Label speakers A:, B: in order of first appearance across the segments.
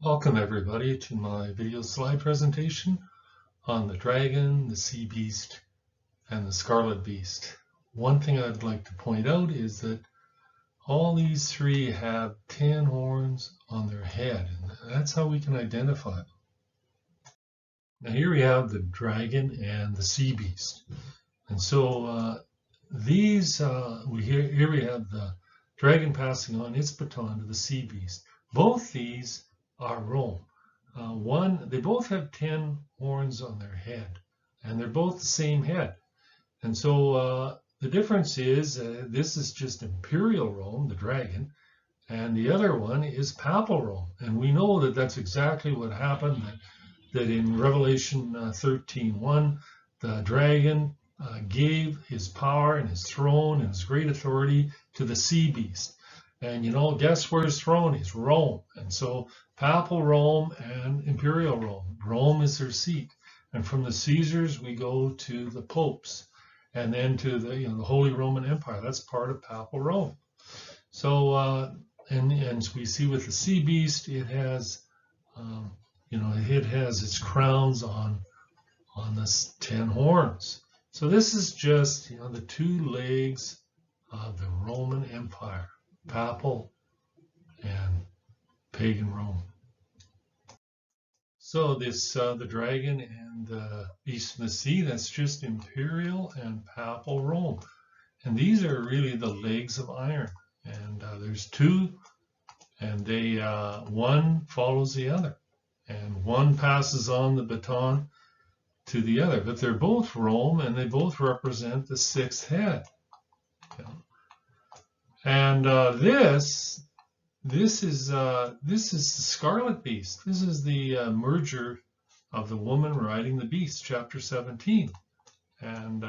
A: Welcome everybody to my video slide presentation on the dragon, the sea beast, and the scarlet beast. One thing I'd like to point out is that all these three have 10 horns on their head, and that's how we can identify them. Now here we have the dragon and the sea beast. And so here we have the dragon passing on its baton to the sea beast. Both these are Rome. They both have 10 horns on their head, and they're both the same head. And so the difference is this is just Imperial Rome, the dragon, and the other one is Papal Rome. And we know that that's exactly what happened, that in Revelation 13:1, the dragon gave his power and his throne and his great authority to the sea beast. And guess where his throne is? Rome. And so Papal Rome and Imperial Rome. Rome is their seat. And from the Caesars, we go to the popes, and then to the Holy Roman Empire. That's part of Papal Rome. So, and we see with the sea beast, it has, it has its crowns on the 10 horns. So this is just, the two legs of the Roman Empire, Papal and pagan Rome. So this, the dragon and the beast from the sea, that's just Imperial and Papal Rome. And these are really the legs of iron. And there's two, and they, one follows the other. And one passes on the baton to the other. But they're both Rome, and they both represent the sixth head. And this is the Scarlet Beast. This is the merger of the woman riding the beast, chapter 17. And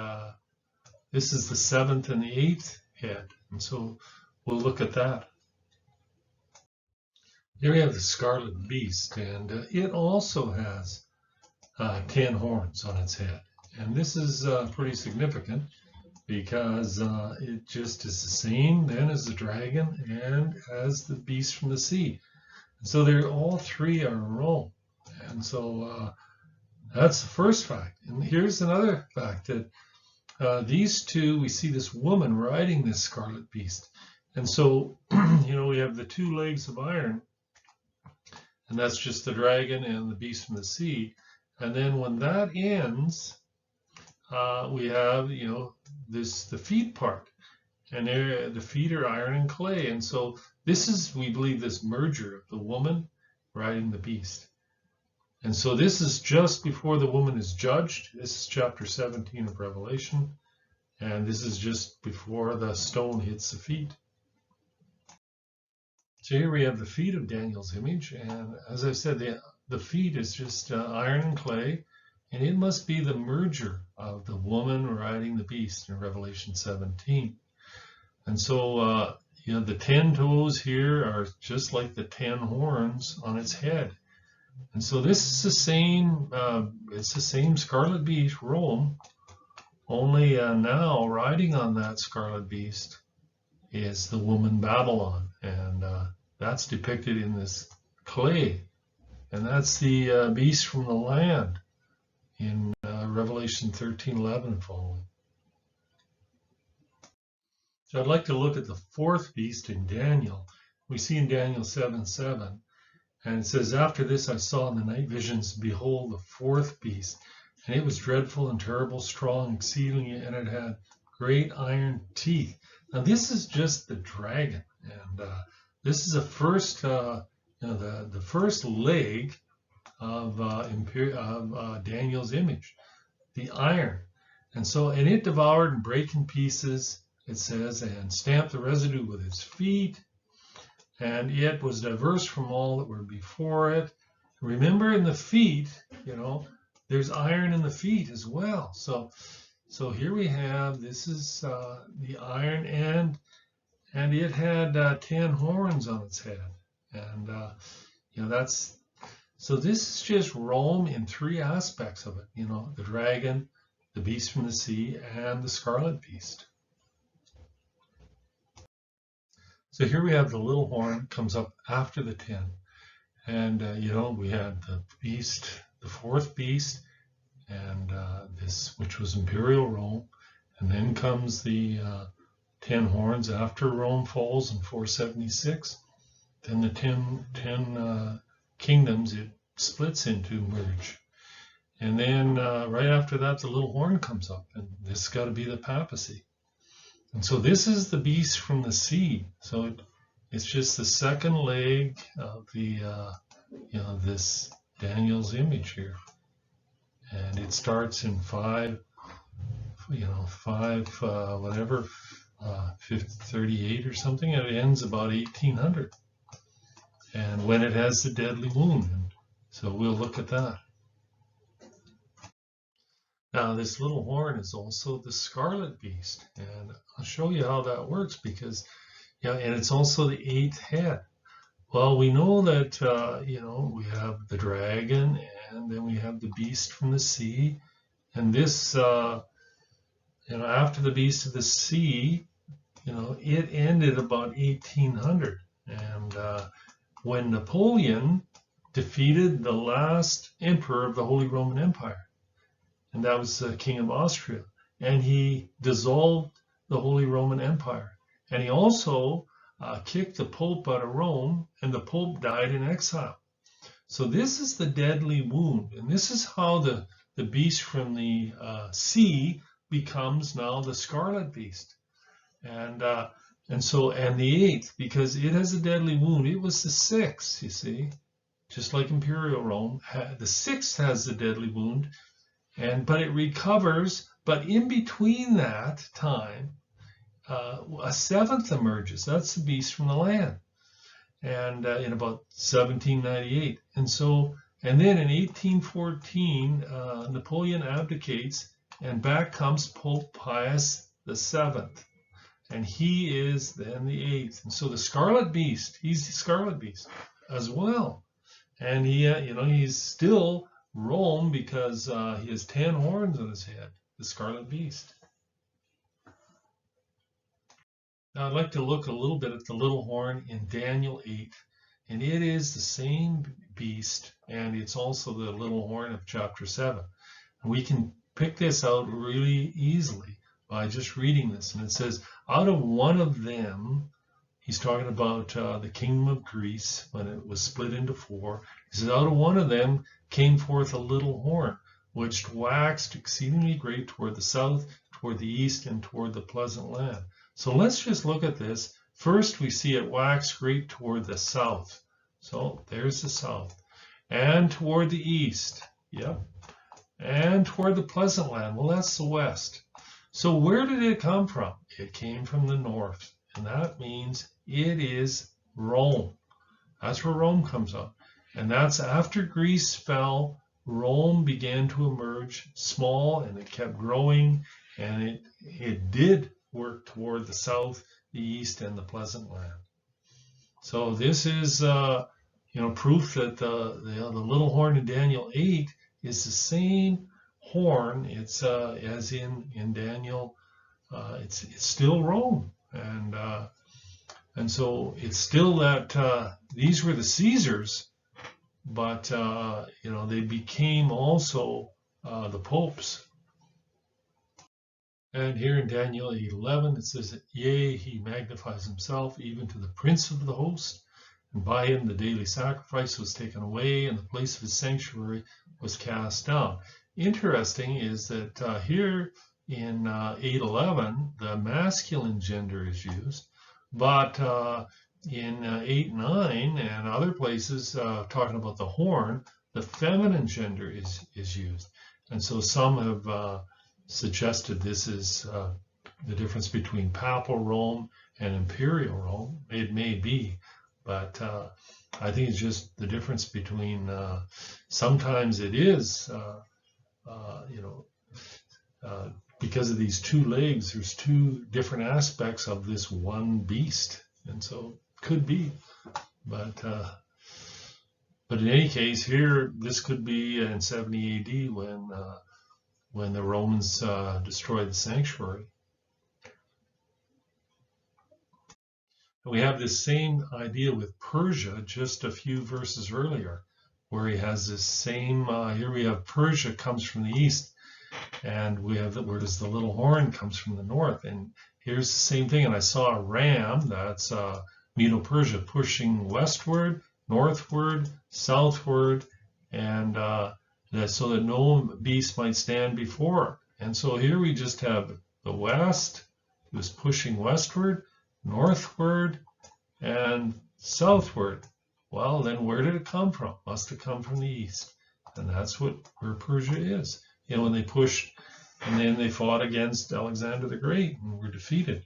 A: this is the 7th and the 8th head. And so we'll look at that. Here we have the Scarlet Beast, and it also has 10 horns on its head. And this is pretty significant, because it just is the same then as the dragon and as the beast from the sea. And so they're all three are Rome. And so that's the first fact. And here's another fact, that these two, we see this woman riding this scarlet beast. And so, we have the two legs of iron, and that's just the dragon and the beast from the sea. And then when that ends, we have, the feet part, and the feet are iron and clay. And so this is, we believe, this merger of the woman riding the beast. And so this is just before the woman is judged. This is chapter 17 of Revelation, and this is just before the stone hits the feet. So here we have the feet of Daniel's image, and as I said, the feet is just iron and clay. And it must be the merger of the woman riding the beast in Revelation 17. And so, the 10 toes here are just like the 10 horns on its head. And so this is the same, it's the same scarlet beast, Rome, only now riding on that scarlet beast is the woman Babylon. And that's depicted in this clay. And that's the beast from the land in Revelation 13:11 and following. So I'd like to look at the fourth beast in Daniel. We see in Daniel 7:7, and it says, "After this I saw in the night visions, behold, the fourth beast, and it was dreadful and terrible, strong exceedingly, and it had great iron teeth." Now this is just the dragon, and this is the first, the first leg of Daniel's image, the iron. And so, and it devoured and brake in pieces, it says, and stamped the residue with its feet, and it was diverse from all that were before it. Remember, in the feet, there's iron in the feet as well. So here we have, this is the iron, and it had 10 horns on its head. And that's, so this is just Rome in three aspects of it, the dragon, the beast from the sea, and the scarlet beast. So here we have the little horn comes up after the 10. And, you know, we had the beast, the fourth beast, and this, which was Imperial Rome. And then comes the 10 horns after Rome falls in 476. Then the 10 kingdoms it splits into merge. And then right after that, the little horn comes up, and this has got to be the papacy. And so this is the beast from the sea. So it's just the second leg of the, you know, this Daniel's image here. And it starts in 38 or something, and it ends about 1800. And when it has the deadly wound. And so we'll look at that. Now, this little horn is also the scarlet beast, and I'll show you how that works because, yeah, and it's also the 8th head. Well, we know that, you know, we have the dragon, and then we have the beast from the sea, and this, you know, after the beast of the sea, you know, it ended about 1800, and when Napoleon defeated the last emperor of the Holy Roman Empire, and that was the King of Austria. And he dissolved the Holy Roman Empire. And he also kicked the Pope out of Rome, and the Pope died in exile. So this is the deadly wound, and this is how the beast from the sea becomes now the scarlet beast. And the 8th, because it has a deadly wound, it was the 6th, you see, just like Imperial Rome. The 6th has the deadly wound, but it recovers, but in between that time, a 7th emerges. That's the beast from the land, and in about 1798. And then in 1814, Napoleon abdicates, and back comes Pope Pius VII, and he is then the 8th. And so the scarlet beast, he's the scarlet beast as well, and he, you know, he's still Rome because he has 10 horns on his head, the scarlet beast. Now I'd like to look a little bit at the little horn in Daniel 8, and it is the same beast, and it's also the little horn of chapter 7. And we can pick this out really easily by just reading this, and it says, out of one of them, he's talking about the kingdom of Greece when it was split into 4. He says, out of one of them came forth a little horn, which waxed exceedingly great toward the south, toward the east, and toward the pleasant land. So let's just look at this. First, we see it wax great toward the south. So there's the south. And toward the east. Yep. And toward the pleasant land. Well, that's the west. So where did it come from? It came from the north. And that means it is Rome. That's where Rome comes up. And that's after Greece fell, Rome began to emerge small, and it kept growing, and it did work toward the south, the east, and the pleasant land. So this is you know, proof that the little horn in Daniel 8 is the same horn. It's as in Daniel, it's still Rome, and so it's still that these were the Caesars, but you know, they became also the popes. And here in Daniel 8:11, it says that, yea, he magnifies himself even to the prince of the host, and by him the daily sacrifice was taken away, and the place of his sanctuary was cast down. Interesting is that here in 8:11, the masculine gender is used, but in 8:9 and other places talking about the horn, the feminine gender is used. And so some have suggested this is the difference between Papal Rome and Imperial Rome. It may be, but I think it's just the difference between, sometimes it is, you know, because of these two legs, there's two different aspects of this one beast. And so could be, but in any case here, this could be in 70 AD when the Romans destroyed the sanctuary. And we have this same idea with Persia just a few verses earlier, where he has this same, here we have Persia comes from the east, and we have, where does the little horn comes from the north. And here's the same thing, and I saw a ram, that's Medo-Persia, pushing westward, northward, southward, and so that no beast might stand before. And so here we just have the west, he was pushing westward, northward, and southward. Well, then where did it come from? Must have come from the east. And that's where Persia is. You know, when they pushed, and then they fought against Alexander the Great and were defeated.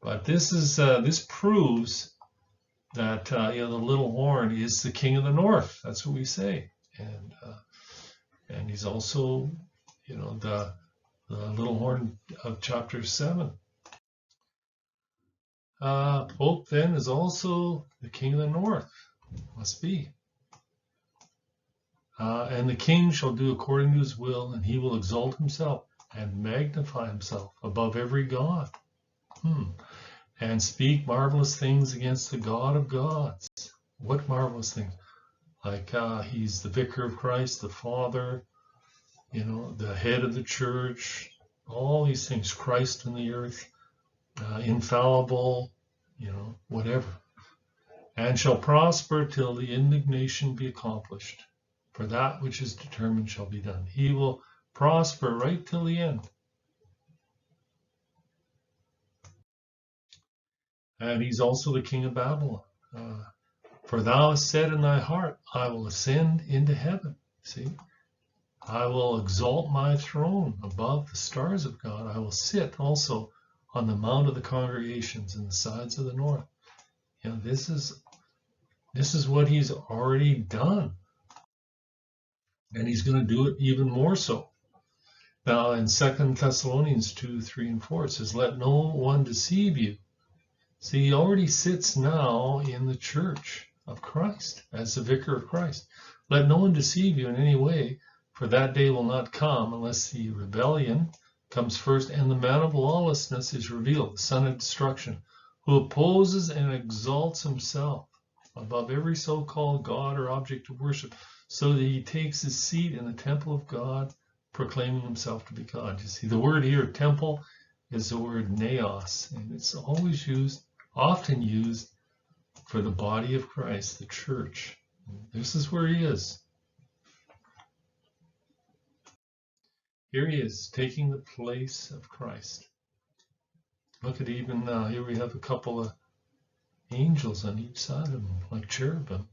A: But this is this proves that you know, the little horn is the king of the north. That's what we say. And he's also, you know, the little horn of chapter 7. Pope then is also the king of the north. Must be. And the king shall do according to his will, and he will exalt himself and magnify himself above every god, and speak marvelous things against the God of gods. What marvelous things? Like he's the vicar of Christ, the Father, you know, the head of the church, all these things, Christ in the earth, infallible, you know, whatever. And shall prosper till the indignation be accomplished. For that which is determined shall be done. He will prosper right till the end. And he's also the king of Babylon. For thou hast said in thy heart, I will ascend into heaven. See? I will exalt my throne above the stars of God. I will sit also on the mount of the congregations in the sides of the north. You know, this is what he's already done. And he's going to do it even more so. Now in 2 Thessalonians 2, 3, and 4, it says, let no one deceive you. See, he already sits now in the church of Christ as the vicar of Christ. Let no one deceive you in any way, for that day will not come unless the rebellion comes first, and the man of lawlessness is revealed, the son of destruction, who opposes and exalts himself above every so-called God or object of worship, so that he takes his seat in the temple of God, proclaiming himself to be God. You see, the word here, temple, is the word naos, and it's always used, often used, for the body of Christ, the church. This is where he is. Here he is, taking the place of Christ. Look at even here we have a couple of angels on each side of him, like cherubim.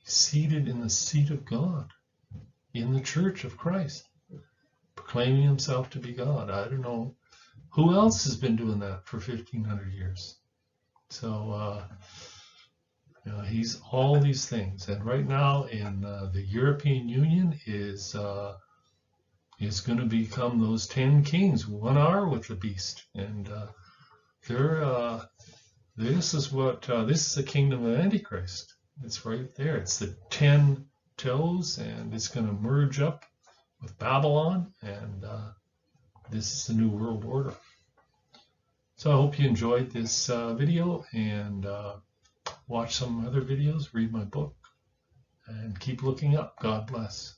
A: He's seated in the seat of God, in the church of Christ, proclaiming himself to be God. I don't know who else has been doing that for 1,500 years. So you know, he's all these things. And right now in the European Union is going to become those 10 kings, 1 hour with the beast. And this is the kingdom of Antichrist. It's right there. It's the 10 toes, and it's going to merge up with Babylon, and this is the new world order. So I hope you enjoyed this video, and watch some other videos, read my book, and keep looking up. God bless.